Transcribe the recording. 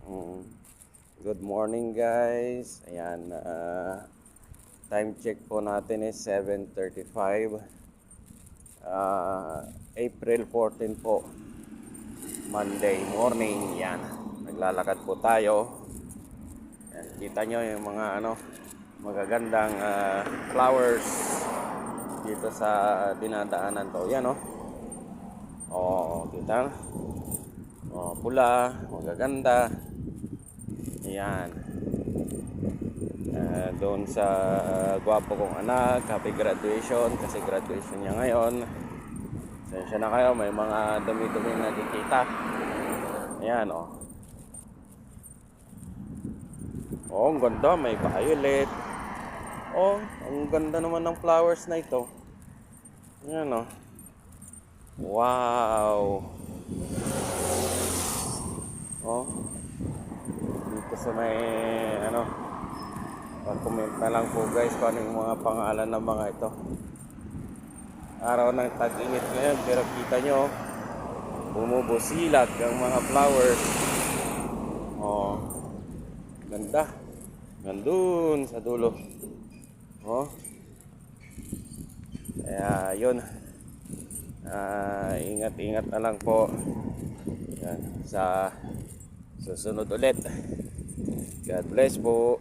Mm. Good morning guys. Ayan, time check po natin is 7:35. April 14 po. Monday morning. Yan. Naglalakad po tayo. Yan, kita nyo yung mga magagandang flowers dito sa dinadaanan to. Yan kita. Pula, magaganda. Ayan. Doon sa gwapo kong anak, happy graduation kasi graduation niya ngayon. Sensya na kayo, may mga dumi-dumi nakikita. Ayan ang ganda, may violet. Ang ganda naman ng flowers na ito. Ayan wow. Dito sa may pag-comment na lang po guys kung ano yung mga pangalan ng mga ito. Araw ng tag-init ngayon pero kita nyo bumubusilak ang mga flowers. Ganda. Gandun sa dulo. Kaya yun. Ingat-ingat na lang po. Yan, sa susunod ulit. God bless po.